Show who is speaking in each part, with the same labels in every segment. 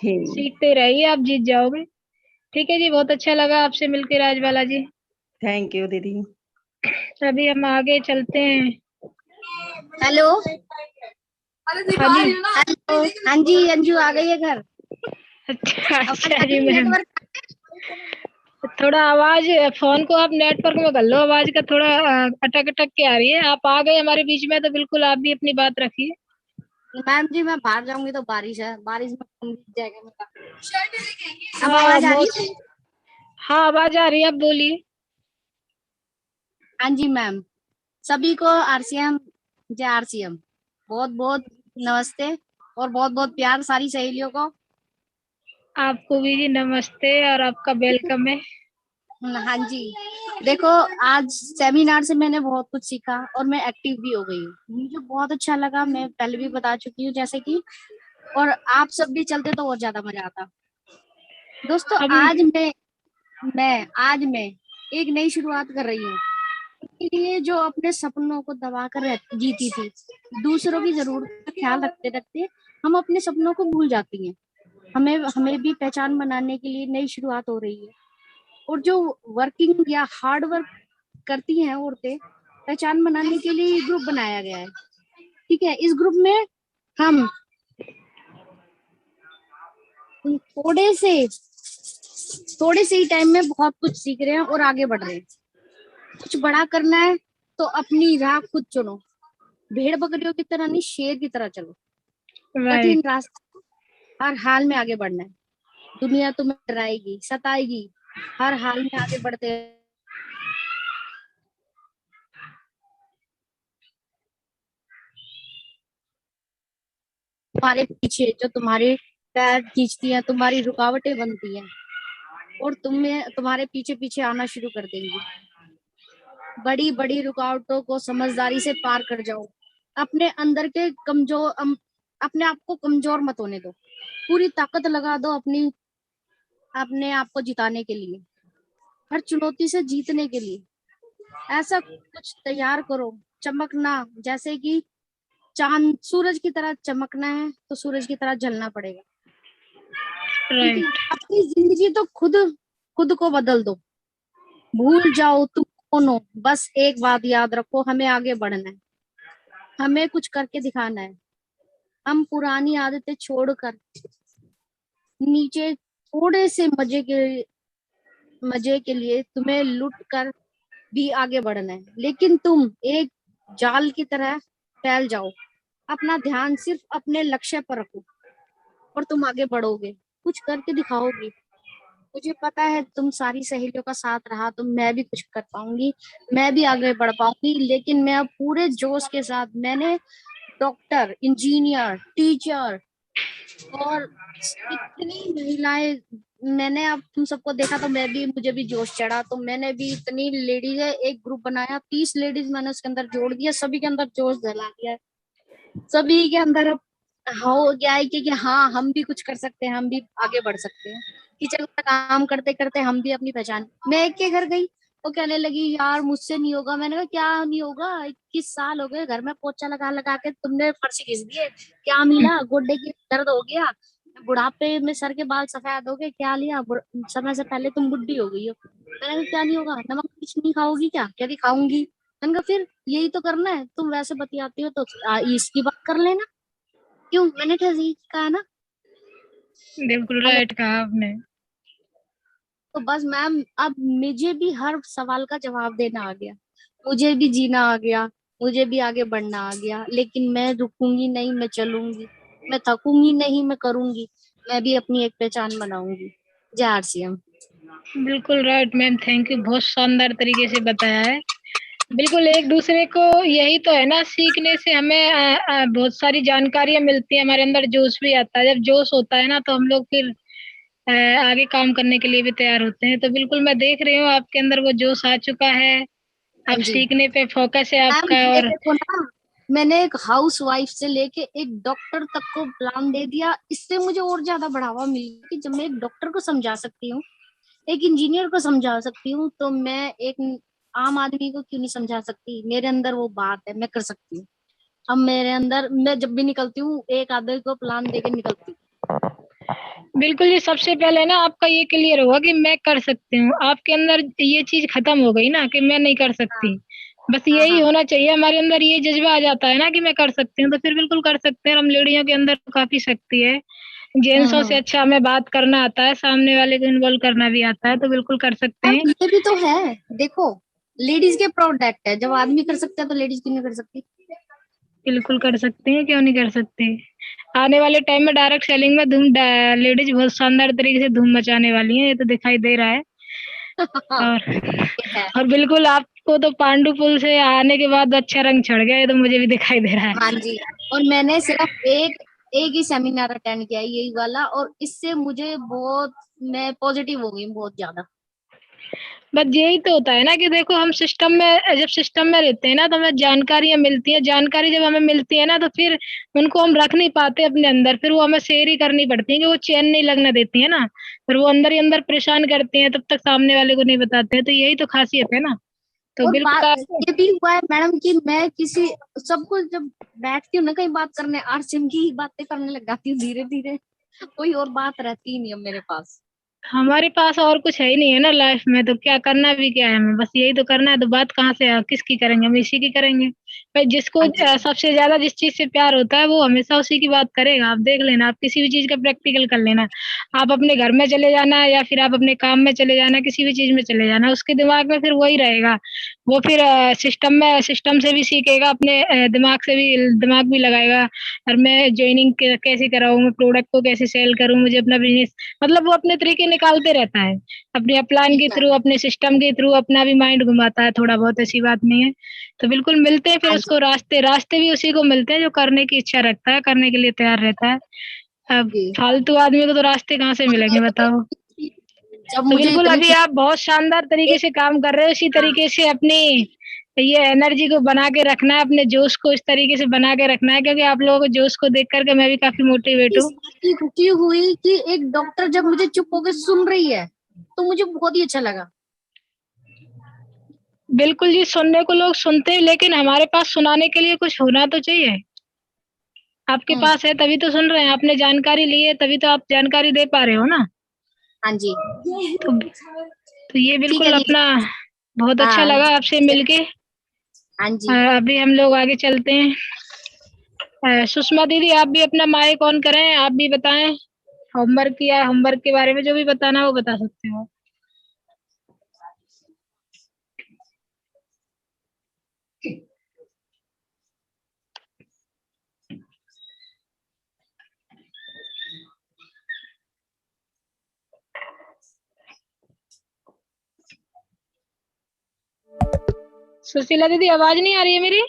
Speaker 1: ठीक।
Speaker 2: सीखते रहिए, आप जीत जाओगे। ठीक है जी, बहुत अच्छा लगा आपसे मिलकर राजबाला जी।
Speaker 1: थैंक यू दीदी।
Speaker 2: अभी हम आगे चलते हैं।
Speaker 3: हेलो।
Speaker 2: हाँ जी।
Speaker 3: हेलो। हाँ जी, अंजू आ गई है घर।
Speaker 2: अच्छा
Speaker 3: आवाज
Speaker 2: अच्छा
Speaker 3: आ
Speaker 2: जी
Speaker 3: रही है?
Speaker 2: मैम।
Speaker 3: नेटवर्क।
Speaker 2: थोड़ा आवाज, फोन को आप नेटवर्क में कर लो, आवाज का थोड़ा अटक अटक के आ रही है। आप आ गए हमारे बीच में तो बिल्कुल आप भी अपनी बात रखिए।
Speaker 3: मैम जी, मैं बाहर जाऊंगी तो बारिश है, बारिश में फोन भीग जाएगा मेरा। अब
Speaker 2: हाँ
Speaker 3: आवाज आ रही है?
Speaker 2: हाँ आवाज आ रही है, आप बोलिए।
Speaker 3: हाँ जी मैम। सभी को आरसीएम, जय आरसीएम। बहुत बहुत नमस्ते और बहुत बहुत प्यार सारी सहेलियों को।
Speaker 2: आपको भी जी नमस्ते और आपका वेलकम है।
Speaker 3: हाँ जी। देखो, आज सेमिनार से मैंने बहुत कुछ सीखा और मैं एक्टिव भी हो गई हूँ। मुझे बहुत अच्छा लगा, मैं पहले भी बता चुकी हूँ जैसे कि, और आप सब भी चलते तो और ज्यादा मजा आता। दोस्तों,
Speaker 2: हम
Speaker 3: आज मैं एक नई शुरुआत कर रही हूँ। के लिए जो अपने सपनों को दबा कर जीती थी, दूसरों की जरूरत का ख्याल रखते रखते हम अपने सपनों को भूल जाती हैं। हमें हमें भी पहचान बनाने के लिए नई शुरुआत हो रही है। और जो वर्किंग या हार्ड वर्क करती हैं औरतें, पहचान बनाने के लिए ग्रुप बनाया गया है। ठीक है, इस ग्रुप में हम थोड़े से थोड़े से ही टाइम में बहुत कुछ सीख रहे हैं और आगे बढ़ रहे हैं। कुछ बड़ा करना है तो अपनी राह खुद चुनो। भेड़ बकरियों की तरह नहीं, शेर की तरह चलो। कठिन
Speaker 2: राइट।
Speaker 3: रास्ता, हर हाल में आगे बढ़ना है। दुनिया तुम्हें डराएगी, सताएगी, हर हाल में आगे बढ़ते। तुम्हारे पीछे जो तुम्हारे पैर खींचती हैं, तुम्हारी रुकावटें बनती हैं और तुम्हारे पीछे पीछे आना शुरू कर देंगी। बड़ी बड़ी रुकावटों को समझदारी से पार कर जाओ। अपने अंदर के अपने आप को कमजोर मत होने दो। पूरी ताकत लगा दो अपने आप को जिताने के लिए, हर चुनौती से जीतने के लिए। ऐसा कुछ तैयार करो, चमकना, जैसे कि चांद सूरज की तरह चमकना है तो सूरज की तरह जलना पड़ेगा। ठीक है,
Speaker 2: राइट।
Speaker 3: अपनी जिंदगी तो खुद खुद को बदल दो। भूल जाओ तुम कौन हो, बस एक बात याद रखो, हमें आगे बढ़ना है, हमें कुछ करके दिखाना है। हम पुरानी आदतें छोड़कर नीचे थोड़े से मजे के लिए तुम्हें लुट कर भी आगे बढ़ना है, लेकिन तुम एक जाल की तरह फैल जाओ। अपना ध्यान सिर्फ अपने लक्ष्य पर रखो और तुम आगे बढ़ोगे, कुछ करके दिखाओगे। मुझे पता है तुम सारी सहेलियों का साथ रहा तो मैं भी कुछ कर पाऊंगी, मैं भी आगे बढ़ पाऊंगी। लेकिन मैं अब पूरे जोश के साथ, मैंने डॉक्टर, इंजीनियर, टीचर और इतनी महिलाएं, मैंने अब तुम सबको देखा तो मुझे भी जोश चढ़ा, तो मैंने भी इतनी लेडीज है एक ग्रुप बनाया, 30 लेडीज मैंने उसके अंदर जोड़ दिया, सभी के अंदर जोश जला दिया है। सभी के अंदर अब हो गया है कि हाँ, हम भी कुछ कर सकते हैं, हम भी आगे बढ़ सकते हैं। किचन का काम करते करते हम भी अपनी पहचान। मैं एक के घर गई, वो कहने लगी यार मुझसे नहीं होगा। मैंने कहा क्या नहीं होगा, 21 साल हो गए घर में पोछा लगा लगा के, तुमने फर्श घिस दिए, क्या मिला? गोड्डे की दर्द हो गया, बुढ़ापे में सर के बाल सफेद हो गए, क्या लिया? समय से पहले तुम बुढ़ी हो गई हो। मैंने कहा क्या नहीं होगा, नमक मिर्च नहीं खाओगी क्या? कह रही खाऊंगी। मैंने कहा फिर यही तो करना है, तुम वैसे बतियाती हो तो इसकी बात कर लेना। क्यों? मैंने ठीक कहा ना?
Speaker 2: बिल्कुल
Speaker 3: हेलो।
Speaker 2: राइट कहा आपने।
Speaker 3: तो बस मैम, अब मुझे भी हर सवाल का जवाब देना आ गया, मुझे भी जीना आ गया, मुझे भी आगे बढ़ना आ गया। लेकिन मैं रुकूंगी नहीं, मैं चलूंगी, मैं थकूंगी नहीं, मैं करूंगी, मैं भी अपनी एक पहचान बनाऊंगी। जय आरसीएम।
Speaker 2: बिल्कुल राइट मैम, थैंक यू, बहुत शानदार तरीके से बताया है। बिल्कुल, एक दूसरे को यही तो है ना, सीखने से हमें बहुत सारी जानकारियां मिलती हैं, हमारे अंदर जोश भी आता है। जब जोश होता है ना तो हम लोग फिर अ, आगे काम करने के लिए भी तैयार होते हैं। तो बिल्कुल मैं देख रही हूँ आपके अंदर वो जोश आ चुका है,
Speaker 3: हाँ
Speaker 2: अब
Speaker 3: जी
Speaker 2: सीखने पे फोकस है
Speaker 3: मैम,
Speaker 2: आपका।
Speaker 3: ये
Speaker 2: और
Speaker 3: देखो ना, मैंने एक हाउस वाइफ से लेके एक डॉक्टर तक को प्लान दे दिया। इससे मुझे और ज्यादा बढ़ावा मिल गया कि जब मैं एक डॉक्टर को समझा सकती हूँ, एक इंजीनियर को समझा सकती हूँ, तो मैं एक आम आदमी को क्यों नहीं समझा सकती? मेरे अंदर वो बात है, मैं कर सकती हूँ। अब मेरे अंदर, मैं जब भी निकलती हूँ एक आदमी को प्लान देके निकलती हूँ।
Speaker 2: बिल्कुल, ये सबसे पहले ना आपका ये क्लियर होगा कि मैं कर सकती हूँ। आपके अंदर ये चीज़ खत्म हो गई ना कि मैं नहीं कर
Speaker 3: हाँ
Speaker 2: सकती। बस
Speaker 3: हाँ
Speaker 2: यही
Speaker 3: हाँ।
Speaker 2: होना चाहिए, हमारे अंदर ये जज़्बा आ जाता है ना कि मैं कर सकती हूँ, तो फिर बिल्कुल कर सकते हैं। हम लेडियों के अंदर तो काफ़ी शक्ति है। जेंट्सों से
Speaker 3: हम्म।
Speaker 2: अच्छा हमें बात करना आता है, सामने वाले को इन्वॉल्व करना भी आता है, तो बिल्कुल कर सकते
Speaker 3: और
Speaker 2: हैं।
Speaker 3: ये भी तो है, देखो, लेडीज के प्रोडक्ट है, जब आदमी कर सकते हैं तो लेडीज क्यों नहीं कर सकती।
Speaker 2: बिल्कुल कर सकते हैं, क्यों नहीं कर सकते। आने वाले टाइम में डायरेक्ट सेलिंग में लेडीज बहुत शानदार तरीके से धूम मचाने वाली हैं, ये तो दिखाई दे रहा है। और
Speaker 3: ये है।
Speaker 2: और बिल्कुल आपको तो पांडु पुल से आने के बाद अच्छा रंग चढ़ गया, ये तो मुझे भी दिखाई दे रहा
Speaker 3: हाँ
Speaker 2: है।
Speaker 3: जी। और मैंने सिर्फ एक एक ही सेमिनार अटेंड किया है, यही वाला, और इससे मुझे बहुत, मैं पॉजिटिव हो गई बहुत ज्यादा।
Speaker 2: बस यही तो होता है ना कि देखो हम सिस्टम में, जब सिस्टम में रहते हैं ना तो हमें जानकारियां मिलती हैं। जानकारी जब हमें मिलती है ना तो फिर उनको हम रख नहीं पाते अपने अंदर, फिर वो हमें शेयर ही करनी पड़ती है कि वो चैन नहीं लगने देती है ना, फिर वो अंदर ही अंदर परेशान करती हैं, तब तक सामने वाले को नहीं बताते हैं। तो यही तो खासियत है ना। तो
Speaker 3: और
Speaker 2: बिल्कुल
Speaker 3: बात
Speaker 2: आप
Speaker 3: ये भी हुआ है मैडम कि मैं किसी, सबको जब बैठती हूँ ना कहीं बात करने, आरसीएम की ही बातें करने लग जाती हूँ धीरे धीरे। कोई और बात रहती ही नहीं है मेरे पास।
Speaker 2: हमारे पास और कुछ है ही नहीं है ना लाइफ में, तो क्या करना भी क्या है हमें, बस यही तो करना है। तो बात कहाँ से किसकी करेंगे, हम इसी की करेंगे भाई। जिसको
Speaker 3: हाँ जी।
Speaker 2: सबसे ज्यादा जिस चीज से प्यार होता है वो हमेशा उसी की बात करेगा। आप देख लेना, आप किसी भी चीज का प्रैक्टिकल कर लेना। आप अपने घर में चले जाना या फिर आप अपने काम में चले जाना, किसी भी चीज में चले जाना, उसके दिमाग में फिर वही रहेगा। वो फिर सिस्टम से भी सीखेगा, अपने दिमाग से भी दिमाग भी लगाएगा। और मैं ज्वाइनिंग कैसे कराऊँ, मैं प्रोडक्ट को कैसे सेल करूँ, मुझे अपना बिजनेस, मतलब वो अपने तरीके निकालते रहता है। अपने प्लान के
Speaker 3: ठीक है।
Speaker 2: थ्रू, अपने सिस्टम के थ्रू अपना भी माइंड घुमाता है थोड़ा बहुत, ऐसी बात नहीं है। तो बिल्कुल मिलते हैं फिर
Speaker 3: हाँ
Speaker 2: उसको
Speaker 3: जी।
Speaker 2: रास्ते, रास्ते भी उसी को मिलते हैं जो करने की इच्छा रखता है, करने के लिए तैयार रहता है। अब
Speaker 3: जी।
Speaker 2: फालतू आदमी को तो रास्ते कहाँ से
Speaker 3: और
Speaker 2: मिलेंगे,
Speaker 3: मैं
Speaker 2: बताओ।
Speaker 3: बताती हूँ, जब
Speaker 2: तो
Speaker 3: मुझे
Speaker 2: बिल्कुल
Speaker 3: इतनी
Speaker 2: अभी आप बहुत शानदार तरीके से काम कर रहे हो। इसी
Speaker 3: हाँ,
Speaker 2: तरीके से अपनी ये एनर्जी को बना के रखना है, अपने जोश को इस तरीके से बना के रखना है, क्योंकि आप लोगों को जोश को देख करके मैं भी काफी मोटिवेट
Speaker 3: इस
Speaker 2: हूँ।
Speaker 3: बात की खुशी हुई कि एक डॉक्टर जब मुझे चुप होकर सुन रही है, तो मुझे बहुत ही अच्छा लगा।
Speaker 2: बिल्कुल जी, सुनने को लोग सुनते हैं, लेकिन हमारे पास सुनाने के लिए कुछ होना तो चाहिए। आपके
Speaker 3: हम्म।
Speaker 2: पास है तभी तो सुन रहे हैं, आपने जानकारी ली है तभी तो आप जानकारी दे पा रहे हो ना।
Speaker 3: हाँ जी।
Speaker 2: तो ये
Speaker 3: ठीक है
Speaker 2: बिल्कुल
Speaker 3: दीदी।
Speaker 2: अपना, बहुत अच्छा
Speaker 3: हाँ।
Speaker 2: लगा आपसे मिलके।
Speaker 3: हाँ जी।
Speaker 2: अभी हम लोग आगे चलते हैं। सुषमा दीदी, आप भी अपना माइक ऑन करें, आप भी बताएं होमवर्क किया है, होमवर्क के बारे में जो भी बताना है वो बता सकते हो। सुशीला दीदी, आवाज नहीं आ रही है मेरी?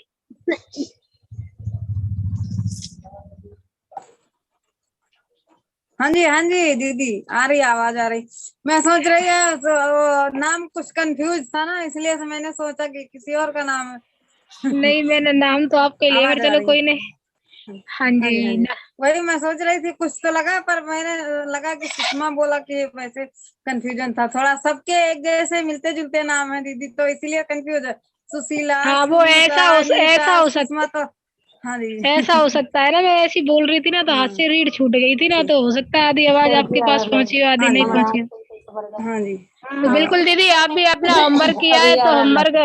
Speaker 1: हाँ जी दीदी, आ रही आवाज आ रही। मैं सोच रही है वो नाम कुछ कंफ्यूज था ना, इसलिए से मैंने सोचा कि किसी और का नाम है।
Speaker 2: नहीं, मैंने नाम तो आपके लिए,
Speaker 1: आवाज
Speaker 2: पर
Speaker 1: आ
Speaker 2: चलो
Speaker 1: रही
Speaker 2: कोई
Speaker 1: है।
Speaker 2: नहीं। हाँ
Speaker 1: हाँ
Speaker 2: जी
Speaker 1: जी हाँ जी, वही मैं सोच रही थी, कुछ तो लगा, पर मैंने लगा कि सुषमा बोला कि वैसे कंफ्यूजन था थोड़ा। सबके एक जैसे मिलते जुलते नाम है दीदी, तो इसीलिए कंफ्यूज है। सुशीला,
Speaker 2: हाँ, वो
Speaker 1: सुनीता,
Speaker 2: ऐसा
Speaker 1: नीता,
Speaker 2: हो
Speaker 1: सुषमा
Speaker 2: सकता,
Speaker 1: तो। हाँ
Speaker 2: ऐसा
Speaker 1: जी।
Speaker 2: हो सकता है ना, मैं ऐसी बोल रही थी ना तो हाथ
Speaker 1: हाँ
Speaker 2: से रीड छूट गई थी ना, तो हो सकता है आधी आवाज आपके पास पहुंची हो, आधी
Speaker 1: हाँ
Speaker 2: नहीं
Speaker 1: जी
Speaker 2: पहुंची हो।
Speaker 1: हाँ जी।
Speaker 2: तो बिल्कुल दीदी, आप भी अपना होमवर्क किया है तो होमवर्क,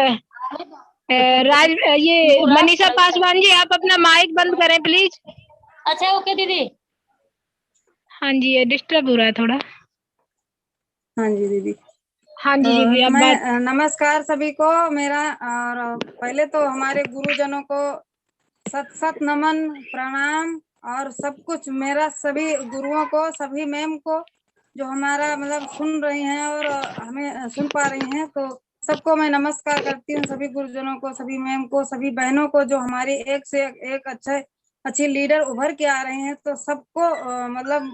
Speaker 2: ये मनीषा पासवान जी, आप अपना माइक बंद करें प्लीज।
Speaker 4: अच्छा ओके दीदी।
Speaker 2: हाँ जी, ये डिस्टर्ब हो रहा है थोड़ा।
Speaker 1: हाँ जी दीदी।
Speaker 2: हाँ
Speaker 1: तो
Speaker 2: जी दीदी, आप
Speaker 1: मैं
Speaker 2: बात।
Speaker 1: नमस्कार सभी को मेरा। और पहले तो हमारे गुरुजनों को सत सत नमन, प्रणाम, और सब कुछ मेरा सभी गुरुओं को, सभी मैम को जो हमारा मतलब सुन रही हैं और हमें सुन पा रही हैं, तो सबको मैं नमस्कार करती हूँ। सभी गुरुजनों को, सभी मैम को, सभी बहनों को जो हमारी एक से एक अच्छी लीडर उभर के आ रही हैं, तो सबको मतलब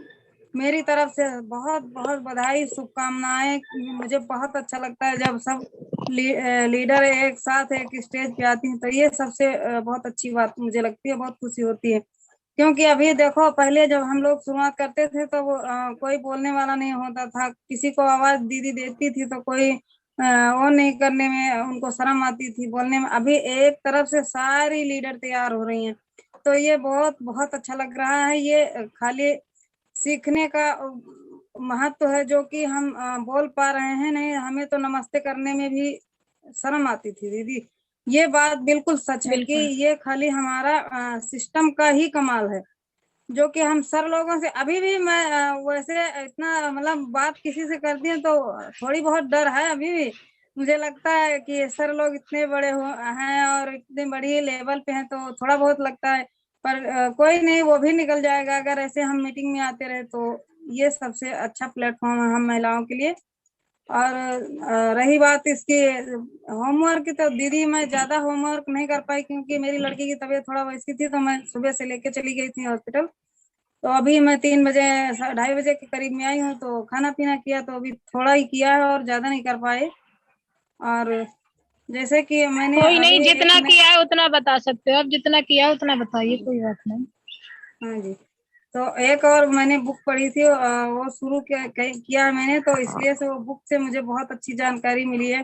Speaker 1: मेरी तरफ से बहुत बहुत बधाई, शुभकामनाएं। मुझे बहुत अच्छा लगता है जब सब लीडर एक साथ एक स्टेज पे आती हैं, तो ये सबसे बहुत अच्छी बात मुझे लगती है, बहुत खुशी होती है। क्योंकि अभी देखो, पहले जब हम लोग शुरुआत करते थे तो वो कोई बोलने वाला नहीं होता था। किसी को आवाज दीदी देती थी तो कोई वो नहीं करने में, उनको शर्म आती थी बोलने में। अभी एक तरफ से सारी लीडर तैयार हो रही हैं, तो ये बहुत बहुत अच्छा लग रहा है। ये खाली सीखने का महत्व है जो कि हम बोल पा रहे हैं नहीं। हमें तो नमस्ते करने में भी शर्म आती थी दीदी। ये बात बिल्कुल सच है कि
Speaker 2: बिल्कुल
Speaker 1: ये खाली हमारा सिस्टम का ही कमाल है, जो कि हम सर लोगों से अभी भी मैं वैसे इतना मतलब बात किसी से करती हूँ तो थोड़ी बहुत डर है अभी भी। मुझे लगता है कि सर लोग इतने बड़े हैं और इतने बड़ी लेवल पे हैं तो थोड़ा बहुत लगता है, पर कोई नहीं, वो भी निकल जाएगा अगर ऐसे हम मीटिंग में आते रहे तो। ये सबसे अच्छा प्लेटफॉर्म है हम महिलाओं के लिए। और रही बात इसकी होमवर्क की, तो दीदी मैं ज्यादा होमवर्क नहीं कर पाई क्योंकि मेरी लड़की की तबीयत थोड़ा वैसी थी, तो मैं सुबह से लेके चली गई थी हॉस्पिटल। तो अभी मैं 3 बजे 2:30 बजे के करीब में आई हूँ, तो खाना पीना किया तो अभी थोड़ा ही किया है और ज्यादा नहीं कर पाए। और जैसे कि मैंने
Speaker 2: कोई नहीं,
Speaker 1: अभी एक
Speaker 2: जितना किया है उतना बता सकते हो, अब जितना किया है उतना बताइए, कोई बात नहीं।
Speaker 1: हाँ जी, तो एक और मैंने बुक पढ़ी थी, वो शुरू किया है मैंने, तो इसलिए से वो बुक से मुझे बहुत अच्छी जानकारी मिली है।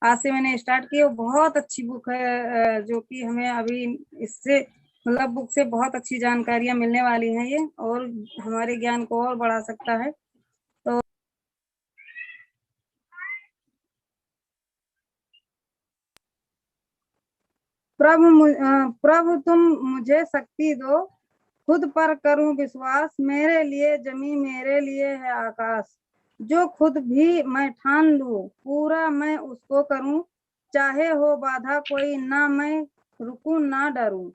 Speaker 1: आज से मैंने स्टार्ट की, वो बहुत अच्छी बुक है, जो कि हमें अभी इससे मतलब बुक से बहुत अच्छी जानकारियां मिलने वाली हैं ये, और हमारे ज्ञान को और बढ़ा सकता है। तो प्रभु तुम मुझे शक्ति दो, खुद पर करूं विश्वास, मेरे लिए जमी मेरे लिए है आकाश, जो खुद भी मैं ठान लूं पूरा मैं उसको करूं, चाहे हो बाधा कोई ना मैं रुकूं ना डरूं,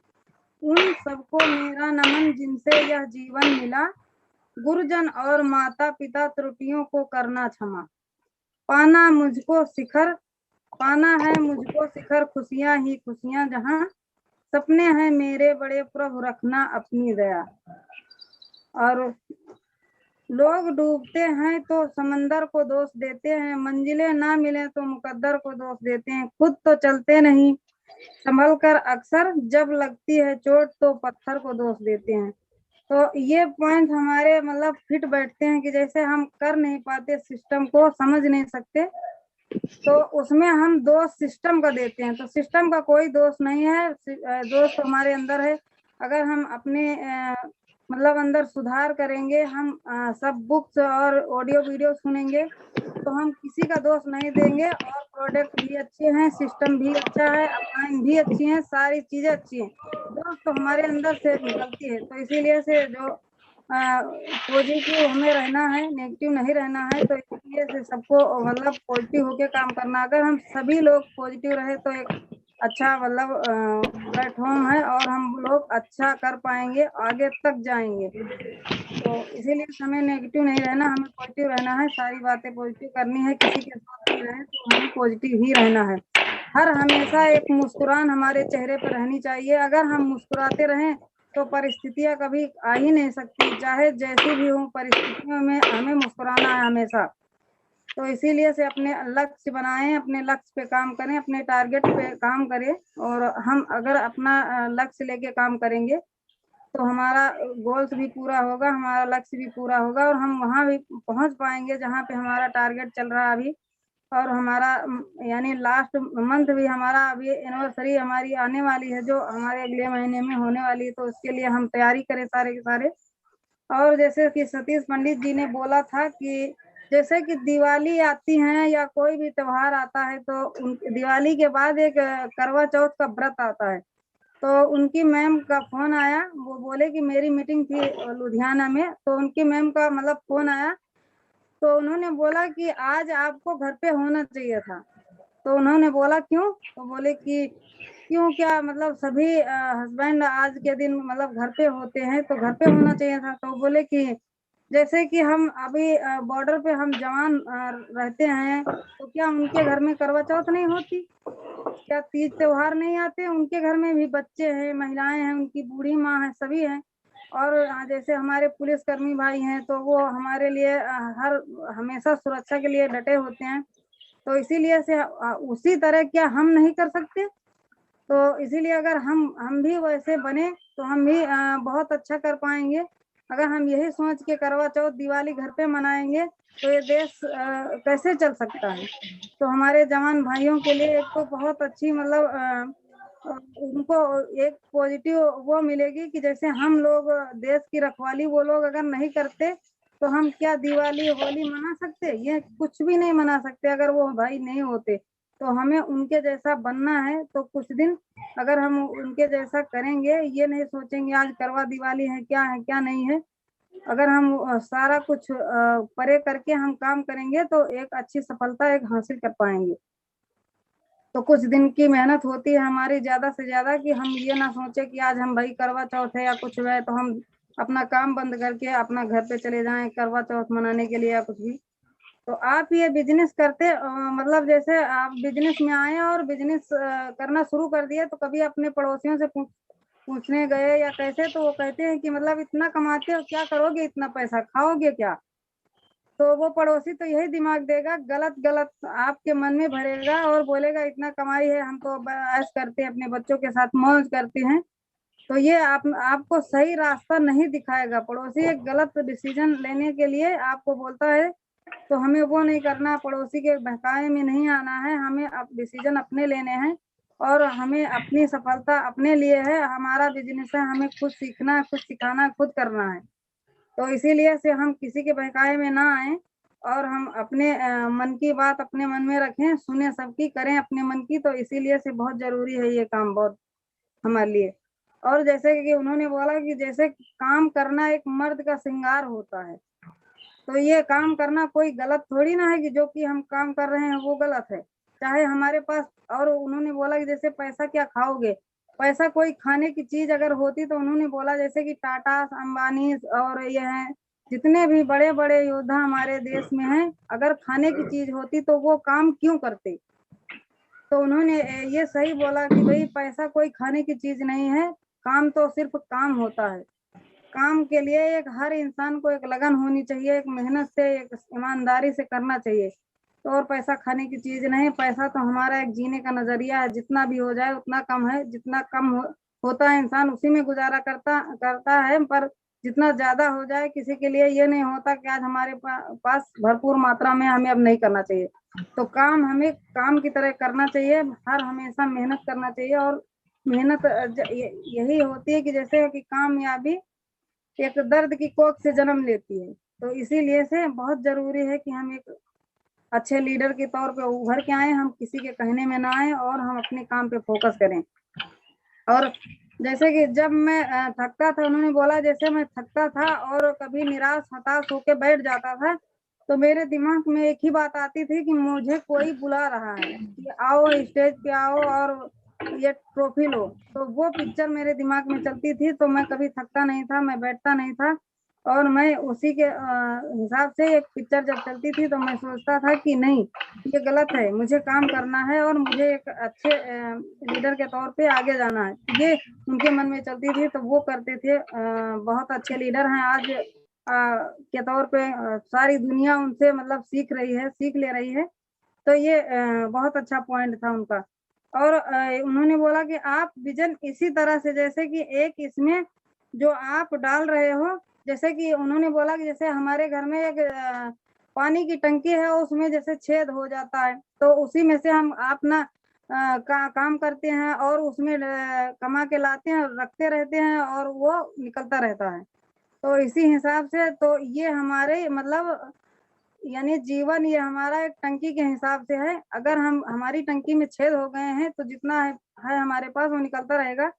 Speaker 1: उन सबको मेरा नमन जिनसे यह जीवन मिला, गुरुजन और माता पिता त्रुटियों को करना क्षमा, पाना मुझको शिखर पाना है मुझको शिखर, खुशियां ही खुशियां जहां, सपने हैं मेरे बड़े प्रभु रखना अपनी दया। और लोग डूबते हैं तो समंदर को दोष देते हैं, मंजिलें ना मिले तो मुकद्दर को दोष देते हैं, खुद तो चलते नहीं संभल कर अक्सर, जब लगती है चोट तो पत्थर को दोष देते हैं। तो ये पॉइंट हमारे मतलब फिट बैठते हैं कि जैसे हम कर नहीं पाते, सिस्टम को समझ नहीं सकते, तो उसमें हम दोष सिस्टम का देते हैं, तो सिस्टम का कोई दोष नहीं है, दोष तो हमारे अंदर है। अगर हम अपने मतलब अंदर सुधार करेंगे, हम सब बुक्स और ऑडियो वीडियो सुनेंगे, तो हम किसी का दोष नहीं देंगे, और प्रोडक्ट भी अच्छे हैं, सिस्टम भी अच्छा है, अपलाइन भी अच्छी हैं, सारी चीजें अच्छी हैं, दोष तो हमारे अंदर से निकलती है। तो इसीलिए से जो पॉजिटिव हमें रहना है, नेगेटिव नहीं रहना है, तो इसलिए से सबको मतलब पॉजिटिव होके काम करना। अगर हम सभी लोग पॉजिटिव रहे तो एक अच्छा मतलब प्लेटफॉर्म है, और हम लोग अच्छा कर पाएंगे, आगे तक जाएंगे। तो इसीलिए हमें नेगेटिव नहीं रहना, हमें पॉजिटिव रहना है, सारी बातें पॉजिटिव करनी है, किसी के साथ भी रहे तो हमें पॉजिटिव ही रहना है। हर हमेशा एक मुस्कुराहट हमारे चेहरे पर रहनी चाहिए। अगर हम मुस्कुराते रहें तो परिस्थितियां कभी आ ही नहीं सकती, चाहे जैसी भी हो परिस्थितियों में हमें मुस्कुराना है हमेशा। तो इसीलिए से अपने लक्ष्य बनाएं, अपने लक्ष्य पे काम करें, अपने टारगेट पे काम करें, और हम अगर अपना लक्ष्य लेके काम करेंगे तो हमारा गोल्स भी पूरा होगा, हमारा लक्ष्य भी पूरा होगा, और हम वहां भी पहुंच पाएंगे जहां पे हमारा टारगेट चल रहा है अभी। और हमारा यानी लास्ट मंथ भी हमारा अभी एनिवर्सरी हमारी आने वाली है, जो हमारे अगले महीने में होने वाली है, तो उसके लिए हम तैयारी करें सारे के सारे। और जैसे कि सतीश पंडित जी ने बोला था कि जैसे कि दिवाली आती है या कोई भी त्योहार आता है, तो दिवाली के बाद एक करवा चौथ का व्रत आता है। तो उनकी मैम का फोन आया, वो बोले कि मेरी मीटिंग थी लुधियाना में, तो उनकी मैम का मतलब फोन आया, तो उन्होंने बोला कि आज आपको घर पे होना चाहिए था। तो उन्होंने बोला क्यों, तो बोले कि क्यों क्या मतलब सभी हस्बैंड आज के दिन मतलब घर पे होते हैं, तो घर पे होना चाहिए था। तो बोले कि जैसे कि हम अभी बॉर्डर पे हम जवान रहते हैं, तो क्या उनके घर में करवा चौथ नहीं होती, क्या तीज त्योहार नहीं आते, उनके घर में भी बच्चे हैं, महिलाएं हैं, उनकी बूढ़ी माँ है, सभी हैं। और जैसे हमारे पुलिसकर्मी भाई हैं, तो वो हमारे लिए हर हमेशा सुरक्षा के लिए डटे होते हैं। तो इसीलिए से उसी तरह क्या हम नहीं कर सकते। तो इसीलिए अगर हम भी वैसे बने तो हम भी बहुत अच्छा कर पाएंगे। अगर हम यही सोच के करवा चौथ दिवाली घर पे मनाएंगे तो ये देश कैसे चल सकता है। तो हमारे जवान भाइयों के लिए एक तो बहुत अच्छी मतलब उनको एक पॉजिटिव वो मिलेगी कि जैसे हम लोग देश की रखवाली वो लोग अगर नहीं करते तो हम क्या दिवाली होली मना सकते? ये कुछ भी नहीं मना सकते अगर वो भाई नहीं होते। तो हमें उनके जैसा बनना है, तो कुछ दिन अगर हम उनके जैसा करेंगे, ये नहीं सोचेंगे आज करवा दिवाली है क्या नहीं है, अगर हम सारा कुछ परे करके हम काम करेंगे तो एक अच्छी सफलता एक हासिल कर पाएंगे। तो कुछ दिन की मेहनत होती है हमारी ज्यादा से ज्यादा, कि हम ये ना सोचे कि आज हम भाई करवा चौथ है या कुछ है तो हम अपना काम बंद करके अपना घर पे चले जाएं करवा चौथ मनाने के लिए या कुछ भी। तो आप ये बिजनेस करते मतलब जैसे आप बिजनेस में आए और बिजनेस करना शुरू कर दिए, तो कभी अपने पड़ोसियों से पूछने गए या कैसे? तो वो कहते हैं कि मतलब इतना कमाते हो, क्या करोगे इतना पैसा, खाओगे क्या? तो वो पड़ोसी तो यही दिमाग देगा, गलत गलत आपके मन में भरेगा और बोलेगा इतना कमाई है, हम तो ऐश करते हैं, अपने बच्चों के साथ मौज करते हैं। तो ये आपको सही रास्ता नहीं दिखाएगा। पड़ोसी एक गलत डिसीजन लेने के लिए आपको बोलता है, तो हमें वो नहीं करना, पड़ोसी के बहकावे में नहीं आना है, हमें अब डिसीजन अपने लेने हैं और हमें अपनी सफलता अपने लिए है, हमारा बिजनेस है, हमें खुद सीखना है, खुद सिखाना है, खुद करना है। तो इसीलिए से हम किसी के बहकावे में ना आए और हम अपने मन की बात अपने मन में रखें, सुने सबकी, करें अपने मन की। तो इसीलिए से बहुत जरूरी है ये काम, बहुत हमारे लिए। और जैसे कि उन्होंने बोला कि जैसे काम करना एक मर्द का श्रृंगार होता है, तो ये काम करना कोई गलत थोड़ी ना है कि जो कि हम काम कर रहे हैं वो गलत है, चाहे हमारे पास। और उन्होंने बोला कि जैसे पैसा क्या खाओगे, पैसा कोई खाने की चीज अगर होती, तो उन्होंने बोला जैसे कि टाटा अंबानी और ये हैं जितने भी बड़े बड़े योद्धा हमारे देश में हैं, अगर खाने की चीज होती तो वो काम क्यों करते? तो उन्होंने ये सही बोला कि भाई पैसा कोई खाने की चीज नहीं है, काम तो सिर्फ काम होता है। काम के लिए एक हर इंसान को एक लगन होनी चाहिए, एक मेहनत से एक ईमानदारी से करना चाहिए। तो और पैसा खाने की चीज नहीं, पैसा तो हमारा एक जीने का नजरिया है, जितना भी हो जाए उतना कम है, जितना कम होता है इंसान उसी में गुजारा करता करता है, पर जितना ज्यादा हो जाए किसी के लिए ये नहीं होता कि आज हमारे पास भरपूर मात्रा में, हमें अब नहीं करना चाहिए। तो काम हमें काम की तरह करना चाहिए, हर हमेशा मेहनत करना चाहिए। और मेहनत यही होती है कि जैसे कि कामयाबी एक दर्द की कोख से जन्म लेती है। तो इसीलिए से बहुत जरूरी है कि हम एक अच्छे लीडर के तौर पे उभर के आए, हम किसी के कहने में ना आए और हम अपने काम पे फोकस करें। और जैसे कि जब मैं थकता था, उन्होंने बोला जैसे मैं थकता था और कभी निराश हताश होके बैठ जाता था, तो मेरे दिमाग में एक ही बात आती थी कि मुझे कोई बुला रहा है कि आओ स्टेज पे आओ और ये ट्रॉफी लो। तो वो पिक्चर मेरे दिमाग में चलती थी, तो मैं कभी थकता नहीं था, मैं बैठता नहीं था। और मैं उसी के हिसाब से एक पिक्चर जब चलती थी तो मैं सोचता था कि नहीं, ये गलत है, मुझे काम करना है और मुझे एक अच्छे लीडर के तौर पे आगे जाना है। ये उनके मन में चलती थी, तो वो करते थे। बहुत अच्छे लीडर हैं आज के तौर पे, सारी दुनिया उनसे मतलब सीख रही है, सीख ले रही है। तो ये बहुत अच्छा पॉइंट था उनका। और उन्होंने बोला कि आप विजन इसी तरह से, जैसे कि एक इसमें जो आप डाल रहे हो, जैसे कि उन्होंने बोला कि जैसे हमारे घर में एक पानी की टंकी है, उसमें जैसे छेद हो जाता है, तो उसी में से हम अपना काम करते हैं और उसमें कमा के लाते हैं, रखते रहते हैं और वो निकलता रहता है। तो इसी हिसाब से तो ये हमारे मतलब यानी जीवन ये हमारा एक टंकी के हिसाब से है। अगर हम हमारी टंकी में छेद हो गए हैं तो जितना है हमारे पास वो निकलता रहेगा,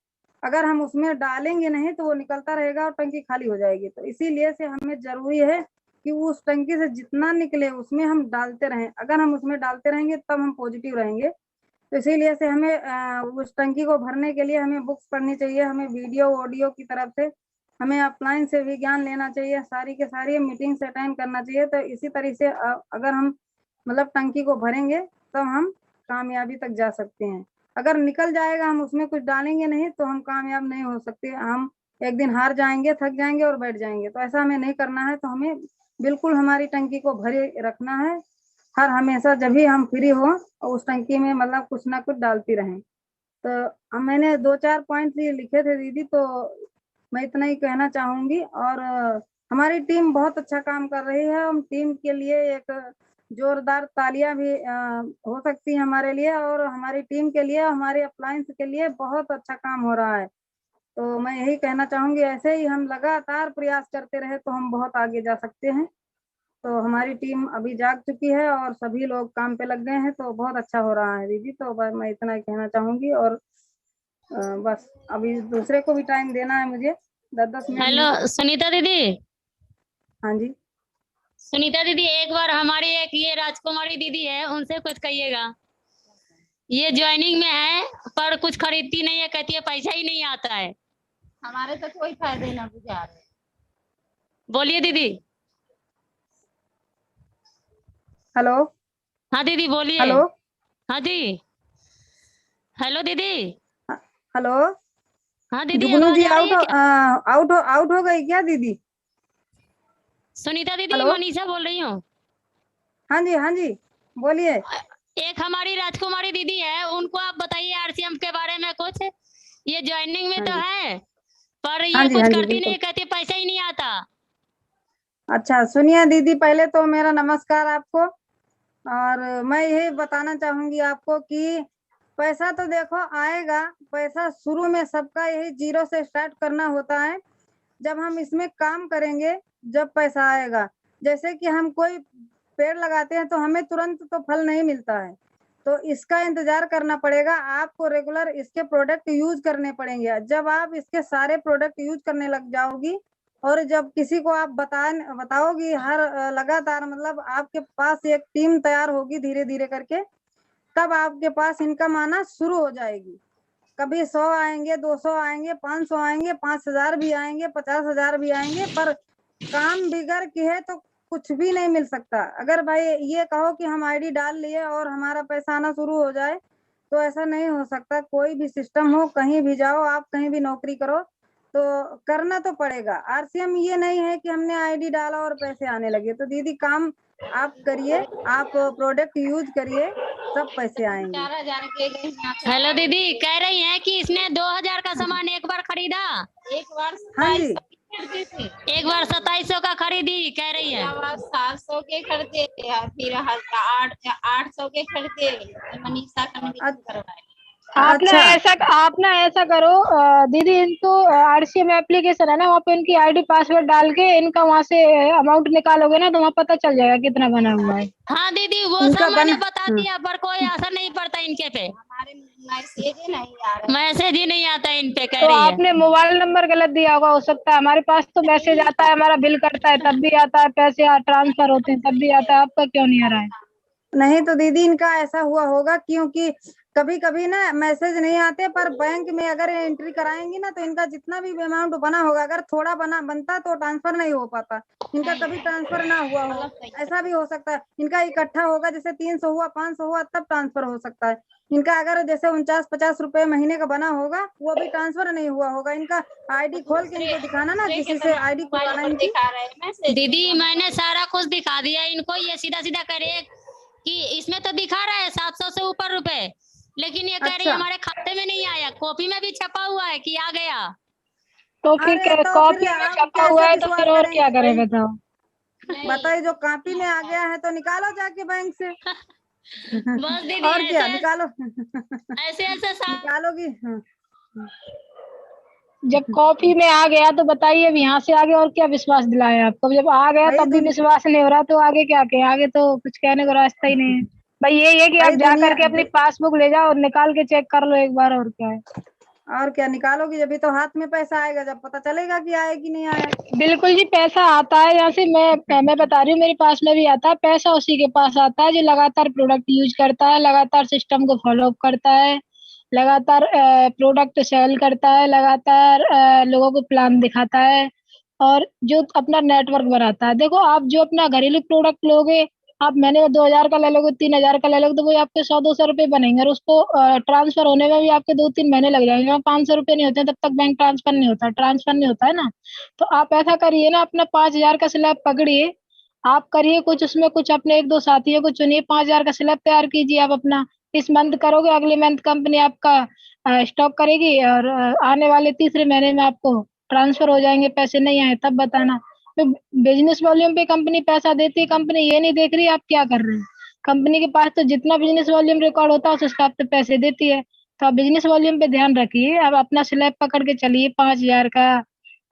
Speaker 1: अगर हम उसमें डालेंगे नहीं तो वो निकलता रहेगा और टंकी खाली हो जाएगी। तो इसीलिए से हमें जरूरी है कि उस टंकी से जितना निकले उसमें हम डालते रहें। अगर हम उसमें डालते रहेंगे तब हम पॉजिटिव रहेंगे। तो इसीलिए से हमें उस टंकी को भरने के लिए हमें बुक्स पढ़नी चाहिए, हमें वीडियो ऑडियो की तरफ से हमें ऑफलाइन से भी ज्ञान लेना चाहिए, सारी के सारी मीटिंग्स अटेंड करना चाहिए। तो इसी तरह से अगर हम मतलब टंकी को भरेंगे तब हम कामयाबी तक जा सकते हैं। अगर निकल जाएगा, हम उसमें कुछ डालेंगे नहीं, तो हम कामयाब नहीं हो सकते। हम एक दिन हार जाएंगे, थक जाएंगे और बैठ जाएंगे। तो ऐसा हमें नहीं करना है। तो हमें बिल्कुल हमारी टंकी को भरे रखना है, हर हमेशा जब भी हम फ्री हो और उस टंकी में मतलब कुछ ना कुछ डालती रहें। तो मैंने 2-4 पॉइंट ये लिखे थे दीदी, तो मैं इतना ही कहना चाहूंगी। और हमारी टीम बहुत अच्छा काम कर रही है। हम टीम के लिए एक जोरदार तालियां भी हो सकती है हमारे लिए, और हमारी टीम के लिए, हमारे अप्लायंस के लिए बहुत अच्छा काम हो रहा है। तो मैं यही कहना चाहूंगी, ऐसे ही हम लगातार प्रयास करते रहे तो हम बहुत आगे जा सकते हैं। तो हमारी टीम अभी जाग चुकी है और सभी लोग काम पे लग गए हैं, तो बहुत अच्छा हो रहा है दीदी। तो बस मैं इतना ही कहना चाहूंगी, और बस अभी दूसरे को भी टाइम देना है मुझे 10-10 मिनट।
Speaker 4: हेलो सुनीता दीदी।
Speaker 1: हाँ जी।
Speaker 4: सुनीता दीदी, एक बार हमारी एक ये राजकुमारी दीदी है, उनसे कुछ कहिएगा। ये ज्वाइनिंग में है पर कुछ खरीदती नहीं है, कहती है पैसा ही नहीं आता है।
Speaker 5: हमारे तो कोई फायदे ना बुझा रहे।
Speaker 4: बोलिए दीदी।
Speaker 1: हेलो।
Speaker 4: हाँ दीदी बोलिए।
Speaker 1: हेलो।
Speaker 4: हाँ जी। हेलो दीदी।
Speaker 1: हेलो।
Speaker 4: हाँ दीदी,
Speaker 1: जुगनू
Speaker 4: आवाज
Speaker 1: जी
Speaker 4: आ रही है क्या?
Speaker 1: आउट हो गई क्या दीदी?
Speaker 4: सुनीता दीदी,
Speaker 1: हेलो।
Speaker 4: मनीषा बोल रही हूँ।
Speaker 1: हाँ जी, हाँ जी, बोलिए।
Speaker 4: एक हमारी राजकुमारी दीदी है, उनको आप बताइए आरसीएम के बारे में कुछ। ये ज्वाइनिंग में
Speaker 1: हाँ
Speaker 4: तो
Speaker 1: जी,
Speaker 4: है पर
Speaker 1: हाँ
Speaker 4: ये
Speaker 1: जी,
Speaker 4: कुछ
Speaker 1: हाँ जी,
Speaker 4: करती
Speaker 1: बिल्कुल।
Speaker 4: नहीं, कहती है पैसा ही नहीं आता।
Speaker 1: अच्छा सुनिए दीदी, पहले तो मेरा नमस्कार आपको। और मैं यही बताना चाहूंगी आपको कि पैसा तो देखो आएगा। पैसा शुरू में सबका यही जीरो से स्टार्ट करना होता है। जब हम इसमें काम करेंगे जब पैसा आएगा। जैसे कि हम कोई पेड़ लगाते हैं तो हमें तुरंत तो फल नहीं मिलता है, तो इसका इंतजार करना पड़ेगा। आपको रेगुलर इसके प्रोडक्ट यूज करने पड़ेंगे। जब आप इसके सारे प्रोडक्ट यूज करने लग जाओगी और जब किसी को आप बताओगी हर लगातार, मतलब आपके पास एक टीम तैयार होगी धीरे धीरे करके, तब आपके पास इनकम आना शुरू हो जाएगी। कभी 100 आएंगे, 200 आएंगे, 500 आएंगे, 5,000 भी आएंगे, 50,000 भी आएंगे, पर काम बिगड़ की है तो कुछ भी नहीं मिल सकता। अगर भाई ये कहो कि हम आईडी डाल लिए और हमारा पैसा आना शुरू हो जाए, तो ऐसा नहीं हो सकता। कोई भी सिस्टम हो, कहीं भी जाओ, आप कहीं भी नौकरी करो, तो करना तो पड़ेगा। आरसीएम ये नहीं है कि हमने आईडी डाला और पैसे आने लगे। तो दीदी काम आप करिए, आप प्रोडक्ट यूज करिए, सब पैसे आएंगे।
Speaker 5: 4,000 के गए यहाँ पे।
Speaker 4: हेलो दीदी, कह रही हैं कि इसने 2,000 का सामान एक बार खरीदा।
Speaker 5: एक बार
Speaker 1: हाँ जी।
Speaker 5: 2700 के खरीदी थी।
Speaker 4: एक बार 2700 का खरीदी कह रही है।
Speaker 5: 700 के खरीदे, फिर 800 के खरीदे। मनीषा का निवेदन करवाए।
Speaker 1: अच्छा।
Speaker 2: आप ना ऐसा करो दीदी, इनको आरसीएम एप्लीकेशन है ना, वहाँ पे इनकी आईडी पासवर्ड डाल के इनका वहाँ से अमाउंट निकालोगे ना, तो वहाँ पता चल जाएगा कितना बना हुआ है।
Speaker 4: हाँ दीदी, वो
Speaker 1: इनका
Speaker 4: सब मैंने
Speaker 1: बन
Speaker 4: बता दिया पर कोई असर नहीं पड़ता इनके पे।
Speaker 5: हमारे मैसेज ही नहीं आ रहा।
Speaker 4: मैसेज ही नहीं आता इन पे, कह
Speaker 2: तो
Speaker 4: रही है।
Speaker 2: आपने मोबाइल नंबर गलत दिया होगा, हो सकता है। हमारे पास तो मैसेज आता है, हमारा बिल कटता है तब भी आता है, पैसे ट्रांसफर होते हैं तब भी आता है। आपका क्यों नहीं आ रहा है?
Speaker 1: नहीं तो दीदी इनका ऐसा हुआ होगा, क्योंकि कभी कभी ना मैसेज नहीं आते, पर बैंक में अगर एंट्री कराएंगी ना तो इनका जितना भी अमाउंट बना होगा, अगर थोड़ा बनता तो ट्रांसफर नहीं हो पाता। इनका कभी ट्रांसफर ना हुआ हो, ऐसा भी हो सकता है। इनका इकट्ठा होगा, जैसे 300 हुआ, 500 हुआ, तब ट्रांसफर हो सकता है। इनका अगर जैसे 49-50 रुपए महीने का बना होगा, वो भी ट्रांसफर नहीं हुआ होगा। इनका आईडी खोल के इनको दिखाना ना, किसी से आईडी खुलवाना इनकी।
Speaker 5: दिखा रहे हैं मैसेज।
Speaker 4: दीदी मैंने सारा कुछ दिखा दिया इनको, ये सीधा सीधा करे कि इसमें तो दिखा रहा है 700 से ऊपर रुपए, लेकिन ये कह रही है
Speaker 1: अच्छा।
Speaker 4: हमारे खाते में नहीं आया। कॉपी में भी छपा हुआ है कि आ गया।
Speaker 2: तो फिर
Speaker 1: अरे तो
Speaker 2: कॉपी
Speaker 1: फिर
Speaker 2: में
Speaker 1: आप
Speaker 2: छपा हुआ
Speaker 1: कैसे
Speaker 2: है तो
Speaker 1: विश्वास
Speaker 2: फिर और
Speaker 1: करेंगे
Speaker 2: क्या करें
Speaker 1: भाई?
Speaker 2: बताओ।
Speaker 1: बताइए, जो कॉपी में आ गया है तो निकालो जाके बैंक से।
Speaker 4: बस दीदी
Speaker 1: और क्या
Speaker 4: ऐसे
Speaker 1: निकालो।
Speaker 4: ऐसे ऐसे
Speaker 1: निकालोगी। हाँ।
Speaker 2: जब कॉपी में आ गया तो बताइए, अब यहाँ से आगे और क्या विश्वास दिलाए आपको? जब आ गया
Speaker 1: भाई
Speaker 2: तब भी विश्वास नहीं हो रहा, तो आगे क्या कहें? आगे तो कुछ कहने को रास्ता ही नहीं है। भाई यही है कि आप
Speaker 1: भाई
Speaker 2: जा
Speaker 1: दुनिया
Speaker 2: करके अपनी पासबुक ले जाओ और निकाल के चेक कर लो एक बार, और क्या है।
Speaker 1: और क्या निकालोगी? जब तो हाथ में पैसा आएगा, जब पता चलेगा कि आया कि नहीं आया।
Speaker 2: बिल्कुल जी, पैसा आता है यहाँ से। मैं बता रही हूँ, मेरे पास में भी आता है पैसा। उसी के पास आता है जो लगातार प्रोडक्ट यूज करता है, लगातार सिस्टम को फॉलो अप करता है, लगातार प्रोडक्ट सेल करता है, लगातार लोगों को प्लान दिखाता है, और जो अपना नेटवर्क बनाता है। देखो, आप जो अपना घरेलू प्रोडक्ट लोगे, आप मैंने 2,000 का ले लोगे, 3,000 का ले लोगे, तो वो आपके 100-200 रुपये बनेंगे, और उसको ट्रांसफर होने में भी आपके 2-3 महीने लग जाएंगे। 500 रुपये नहीं होते हैं, तब तक बैंक ट्रांसफर नहीं होता है ना। तो आप ऐसा करिए ना, अपना 5,000 का स्लैब पकड़िए, आप करिए कुछ उसमें, कुछ अपने 1-2 साथियों को चुनिए, 5,000 का स्लैब तैयार कीजिए आप अपना। इस मंथ करोगे, अगले मंथ कंपनी आपका स्टॉक करेगी, और आने वाले तीसरे महीने में आपको ट्रांसफर हो जाएंगे। पैसे नहीं आए तब बताना। तो बिजनेस वॉल्यूम पे कंपनी पैसा देती है, कंपनी ये नहीं देख रही आप क्या कर रहे हैं। कंपनी के पास तो जितना बिजनेस वॉल्यूम रिकॉर्ड होता है उस हिसाब से पैसे देती है। तो आप बिजनेस वॉल्यूम पे ध्यान रखिए। आप अपना स्लैब पकड़ के चलिए 5,000 का।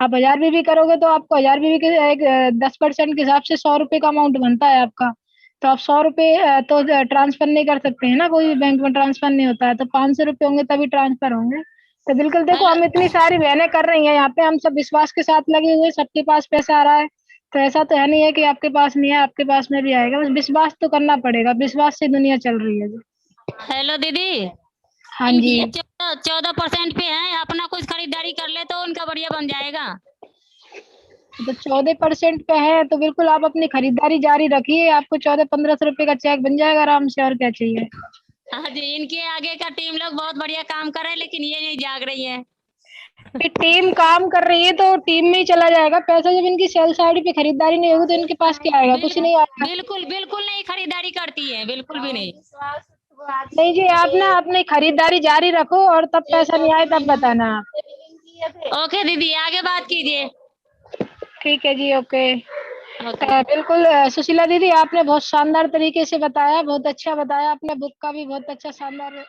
Speaker 2: आप 1000 भी करोगे तो आपको 1000 भी के एक 10% के हिसाब से 100 रुपए का अमाउंट बनता है आपका। तो आप 100 रुपए तो ट्रांसफर नहीं कर सकते हैं ना, कोई भी बैंक में ट्रांसफर नहीं होता है। तो 500 रुपए होंगे तभी ट्रांसफर होंगे। तो बिल्कुल देखो,
Speaker 4: हेलो
Speaker 2: हम इतनी सारी बहनें कर रही हैं यहाँ पे, हम सब विश्वास के साथ लगे हुए, सबके पास पैसा आ रहा है। तो ऐसा तो है नहीं है कि आपके पास नहीं है, आपके पास में भी आएगा। बस विश्वास तो करना पड़ेगा, विश्वास से दुनिया चल रही है जी।
Speaker 4: हेलो दीदी,
Speaker 2: हाँ जी।
Speaker 4: ये 14% पे है, अपना कुछ खरीदारी कर ले तो उनका बढ़िया बन जाएगा।
Speaker 2: तो 14% पे है तो बिल्कुल आप अपनी खरीदारी जारी रखिए, आपको 1400-1500 रुपए का चेक बन जाएगा आराम से, और क्या चाहिए।
Speaker 4: हाँ जी, इनके आगे का टीम लोग बहुत बढ़िया काम कर रहे हैं, लेकिन ये नहीं जाग रही है।
Speaker 2: फिर टीम काम कर रही है तो टीम में ही चला जाएगा पैसा। जब इनकी सेल साइड पे खरीदारी नहीं होगी तो इनके पास क्या आएगा, कुछ नहीं आएगा।
Speaker 4: बिल्कुल बिल्कुल नहीं खरीदारी करती है, बिल्कुल भी नहीं।
Speaker 2: नहीं जी, आप ना अपनी खरीदारी जारी रखो, और तब पैसा नहीं आए तब बताना आप।
Speaker 4: ओके दीदी, आगे बात कीजिए।
Speaker 2: ठीक है जी, ओके।
Speaker 4: ओके।
Speaker 2: बिल्कुल सुशीला दीदी, आपने बहुत शानदार तरीके से बताया, बहुत अच्छा बताया। आपने बुक का भी बहुत अच्छा शानदार